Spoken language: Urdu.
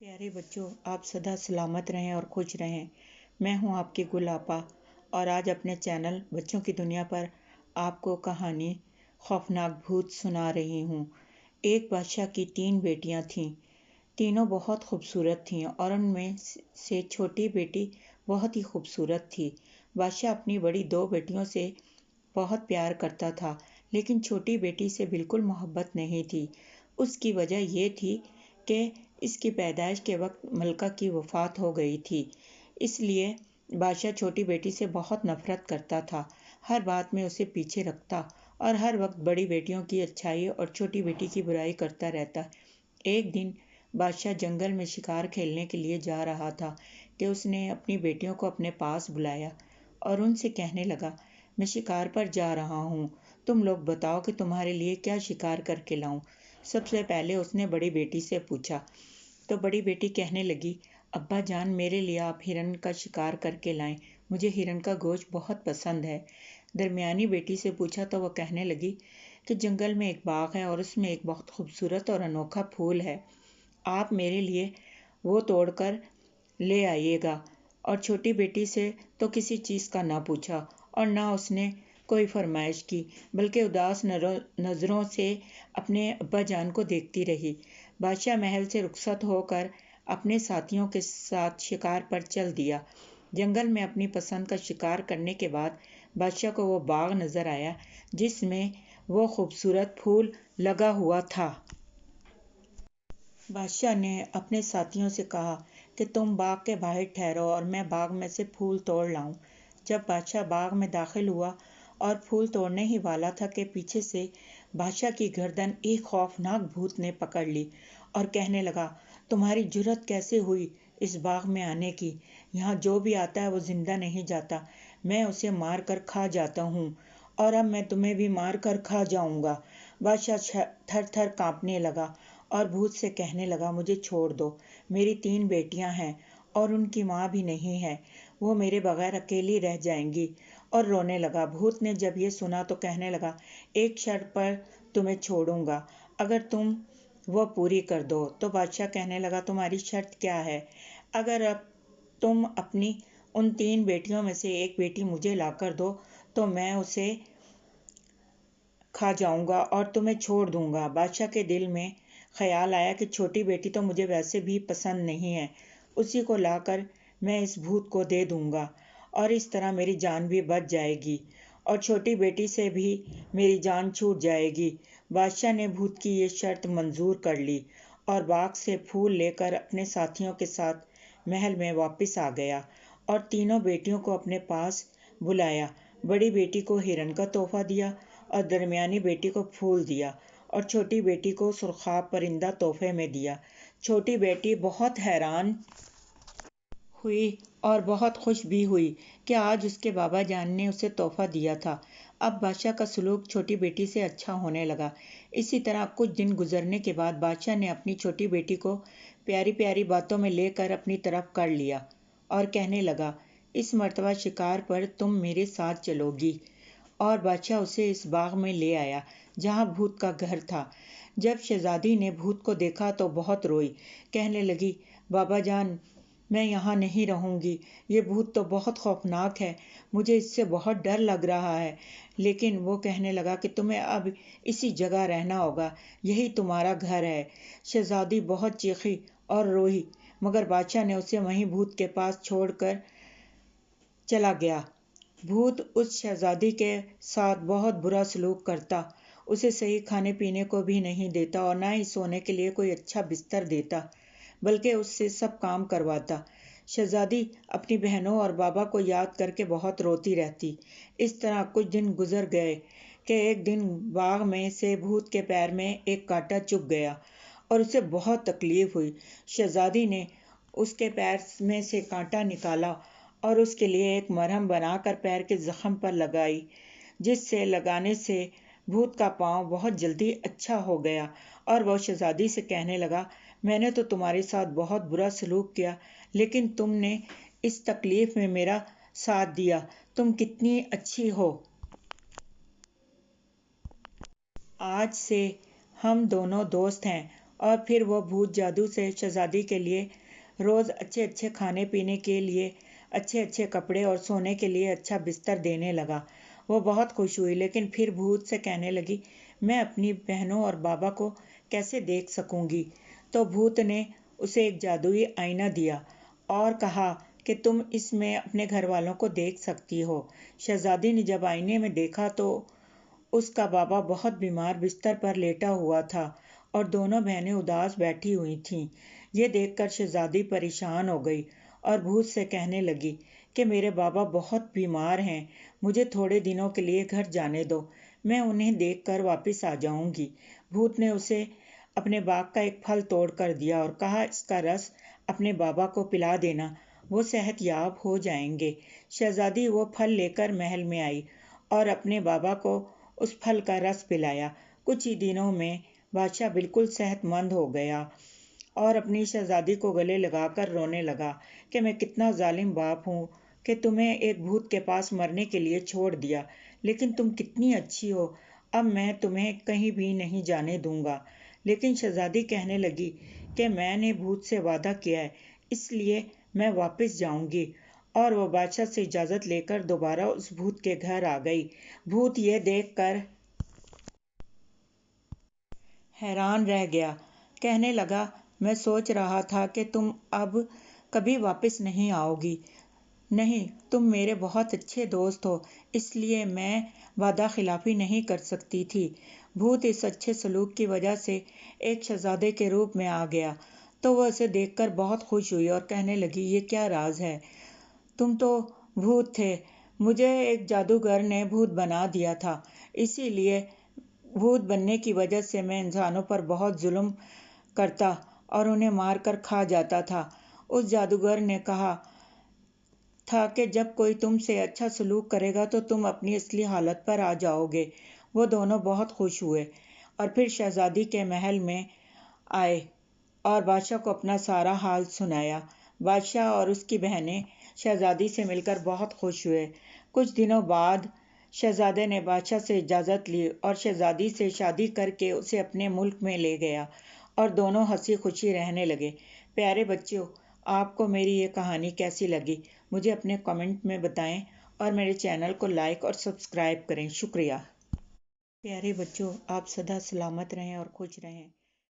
پیارے بچوں، آپ سدا سلامت رہیں اور خوش رہیں۔ میں ہوں آپ کی گل آپا اور آج اپنے چینل بچوں کی دنیا پر آپ کو کہانی خوفناک بھوت سنا رہی ہوں۔ ایک بادشاہ کی 3 بیٹیاں تھیں۔ تینوں بہت خوبصورت تھیں اور ان میں سے چھوٹی بیٹی بہت ہی خوبصورت تھی۔ بادشاہ اپنی بڑی 2 بیٹیوں سے بہت پیار کرتا تھا، لیکن چھوٹی بیٹی سے بالکل محبت نہیں تھی۔ اس کی وجہ یہ تھی کہ اس کی پیدائش کے وقت ملکہ کی وفات ہو گئی تھی۔ اس لیے بادشاہ چھوٹی بیٹی سے بہت نفرت کرتا تھا، ہر بات میں اسے پیچھے رکھتا اور ہر وقت بڑی بیٹیوں کی اچھائی اور چھوٹی بیٹی کی برائی کرتا رہتا۔ ایک دن بادشاہ جنگل میں شکار کھیلنے کے لیے جا رہا تھا کہ اس نے اپنی بیٹیوں کو اپنے پاس بلایا اور ان سے کہنے لگا، میں شکار پر جا رہا ہوں، تم لوگ بتاؤ کہ تمہارے لیے کیا شکار کر کے لاؤں۔ سب سے پہلے اس نے بڑی بیٹی سے پوچھا تو بڑی بیٹی کہنے لگی، ابا جان، میرے لیے آپ ہرن کا شکار کر کے لائیں، مجھے ہرن کا گوشت بہت پسند ہے۔ درمیانی بیٹی سے پوچھا تو وہ کہنے لگی کہ جنگل میں ایک باغ ہے اور اس میں ایک بہت خوبصورت اور انوکھا پھول ہے، آپ میرے لیے وہ توڑ کر لے آئیے گا۔ اور چھوٹی بیٹی سے تو کسی چیز کا نہ پوچھا اور نہ اس نے کوئی فرمائش کی، بلکہ اداس نظروں سے اپنے ابا جان کو دیکھتی رہی۔ بادشاہ محل سے رخصت ہو کر اپنے ساتھیوں کے ساتھ شکار پر چل دیا۔ جنگل میں اپنی پسند کا شکار کرنے کے بعد بادشاہ کو وہ باغ نظر آیا جس میں وہ خوبصورت پھول لگا ہوا تھا۔ بادشاہ نے اپنے ساتھیوں سے کہا کہ تم باغ کے باہر ٹھہرو اور میں باغ میں سے پھول توڑ لاؤں۔ جب بادشاہ باغ میں داخل ہوا اور پھول توڑنے ہی والا تھا کہ پیچھے سے بادشاہ کی گردن ایک خوفناک بھوت نے پکڑ لی اور کہنے لگا، تمہاری جرأت کیسے ہوئی اس باغ میں آنے کی؟ یہاں جو بھی آتا ہے وہ زندہ نہیں جاتا، میں اسے مار کر کھا جاتا ہوں اور اب میں تمہیں بھی مار کر کھا جاؤں گا۔ بادشاہ تھر تھر کانپنے لگا اور بھوت سے کہنے لگا، مجھے چھوڑ دو، میری 3 بیٹیاں ہیں اور ان کی ماں بھی نہیں ہے، وہ میرے بغیر اکیلی رہ جائیں گی، اور رونے لگا۔ بھوت نے جب یہ سنا تو کہنے لگا، ایک شرط پر تمہیں چھوڑوں گا، اگر تم وہ پوری کر دو۔ تو بادشاہ کہنے لگا، تمہاری شرط کیا ہے؟ اگر اب تم اپنی ان 3 بیٹیوں میں سے ایک بیٹی مجھے لا کر دو تو میں اسے کھا جاؤں گا اور تمہیں چھوڑ دوں گا۔ بادشاہ کے دل میں خیال آیا کہ چھوٹی بیٹی تو مجھے ویسے بھی پسند نہیں ہے، اسی کو لا کر میں اس بھوت کو دے دوں گا اور اس طرح میری جان بھی بچ جائے گی اور چھوٹی بیٹی سے بھی میری جان چھوٹ جائے گی۔ بادشاہ نے بھوت کی یہ شرط منظور کر لی اور باغ سے پھول لے کر اپنے ساتھیوں کے ساتھ محل میں واپس آ گیا اور تینوں بیٹیوں کو اپنے پاس بلایا۔ بڑی بیٹی کو ہرن کا تحفہ دیا اور درمیانی بیٹی کو پھول دیا اور چھوٹی بیٹی کو سرخاب پرندہ تحفے میں دیا۔ چھوٹی بیٹی بہت حیران ہوئی اور بہت خوش بھی ہوئی کہ آج اس کے بابا جان نے اسے تحفہ دیا تھا۔ اب بادشاہ کا سلوک چھوٹی بیٹی سے اچھا ہونے لگا۔ اسی طرح کچھ دن گزرنے کے بعد بادشاہ نے اپنی چھوٹی بیٹی کو پیاری پیاری باتوں میں لے کر اپنی طرف کر لیا اور کہنے لگا، اس مرتبہ شکار پر تم میرے ساتھ چلو گی، اور بادشاہ اسے اس باغ میں لے آیا جہاں بھوت کا گھر تھا۔ جب شہزادی نے بھوت کو دیکھا تو بہت روئی، کہنے لگی، بابا جان، میں یہاں نہیں رہوں گی، یہ بھوت تو بہت خوفناک ہے، مجھے اس سے بہت ڈر لگ رہا ہے۔ لیکن وہ کہنے لگا کہ تمہیں اب اسی جگہ رہنا ہوگا، یہی تمہارا گھر ہے۔ شہزادی بہت چیخی اور روئی، مگر بادشاہ نے اسے وہیں بھوت کے پاس چھوڑ کر چلا گیا۔ بھوت اس شہزادی کے ساتھ بہت برا سلوک کرتا، اسے صحیح کھانے پینے کو بھی نہیں دیتا اور نہ ہی سونے کے لیے کوئی اچھا بستر دیتا، بلکہ اس سے سب کام کرواتا۔ شہزادی اپنی بہنوں اور بابا کو یاد کر کے بہت روتی رہتی۔ اس طرح کچھ دن گزر گئے کہ ایک دن باغ میں سے بھوت کے پیر میں ایک کانٹا چبھ گیا اور اسے بہت تکلیف ہوئی۔ شہزادی نے اس کے پیر میں سے کانٹا نکالا اور اس کے لیے ایک مرہم بنا کر پیر کے زخم پر لگائی، جس سے لگانے سے بھوت کا پاؤں بہت جلدی اچھا ہو گیا اور وہ شہزادی سے کہنے لگا، میں نے تو تمہارے ساتھ بہت برا سلوک کیا، لیکن تم نے اس تکلیف میں میرا ساتھ دیا، تم کتنی اچھی ہو۔ آج سے ہم دونوں دوست ہیں اور پھر وہ بھوت جادو سے شہزادی کے لیے روز اچھے اچھے کھانے پینے کے لیے اچھے اچھے کپڑے اور سونے کے لیے اچھا بستر دینے لگا۔ وہ بہت خوش ہوئی، لیکن پھر بھوت سے کہنے لگی، میں اپنی بہنوں اور بابا کو کیسے دیکھ سکوں گی؟ تو بھوت نے اسے ایک جادوئی آئینہ دیا اور کہا کہ تم اس میں اپنے گھر والوں کو دیکھ سکتی ہو۔ شہزادی نے جب آئینے میں دیکھا تو اس کا بابا بہت بیمار بستر پر لیٹا ہوا تھا اور دونوں بہنیں اداس بیٹھی ہوئی تھیں۔ یہ دیکھ کر شہزادی پریشان ہو گئی اور بھوت سے کہنے لگی کہ میرے بابا بہت بیمار ہیں، مجھے تھوڑے دنوں کے لیے گھر جانے دو، میں انہیں دیکھ کر واپس آ جاؤں گی۔ بھوت نے اسے اپنے باغ کا ایک پھل توڑ کر دیا اور کہا، اس کا رس اپنے بابا کو پلا دینا، وہ صحت یاب ہو جائیں گے۔ شہزادی وہ پھل لے کر محل میں آئی اور اپنے بابا کو اس پھل کا رس پلایا۔ کچھ ہی دنوں میں بادشاہ بالکل صحت مند ہو گیا اور اپنی شہزادی کو گلے لگا کر رونے لگا کہ میں کتنا ظالم باپ ہوں کہ تمہیں ایک بھوت کے پاس مرنے کے لیے چھوڑ دیا، لیکن تم کتنی اچھی ہو، اب میں تمہیں کہیں بھی نہیں جانے دوں گا۔ لیکن شہزادی کہنے لگی کہ میں نے بھوت سے وعدہ کیا ہے، اس لیے میں واپس جاؤں گی، اور وہ بادشاہ سے اجازت لے کر دوبارہ اس بھوت کے گھر آ گئی۔ بھوت یہ دیکھ کر حیران رہ گیا، کہنے لگا، میں سوچ رہا تھا کہ تم اب کبھی واپس نہیں آؤ گی۔ نہیں، تم میرے بہت اچھے دوست ہو، اس لیے میں وعدہ خلافی نہیں کر سکتی تھی۔ بھوت اس اچھے سلوک کی وجہ سے ایک شہزادے کے روپ میں آ گیا تو وہ اسے دیکھ کر بہت خوش ہوئی اور کہنے لگی، یہ کیا راز ہے؟ تم تو بھوت تھے، مجھے ایک جادوگر نے بھوت بنا دیا تھا، اسی لیے بھوت بننے کی وجہ سے میں انسانوں پر بہت ظلم کرتا اور انہیں مار کر کھا جاتا تھا۔ اس جادوگر نے کہا تھا کہ جب کوئی تم سے اچھا سلوک کرے گا تو تم اپنی اصلی حالت پر آ جاؤ گے۔ وہ دونوں بہت خوش ہوئے اور پھر شہزادی کے محل میں آئے اور بادشاہ کو اپنا سارا حال سنایا۔ بادشاہ اور اس کی بہنیں شہزادی سے مل کر بہت خوش ہوئے۔ کچھ دنوں بعد شہزادے نے بادشاہ سے اجازت لی اور شہزادی سے شادی کر کے اسے اپنے ملک میں لے گیا اور دونوں ہنسی خوشی رہنے لگے۔ پیارے بچوں، آپ کو میری یہ کہانی کیسی لگی؟ مجھے اپنے کمنٹ میں بتائیں اور میرے چینل کو لائک اور سبسکرائب کریں۔ شکریہ۔ پیارے بچوں، آپ سدا سلامت رہیں اور خوش رہیں۔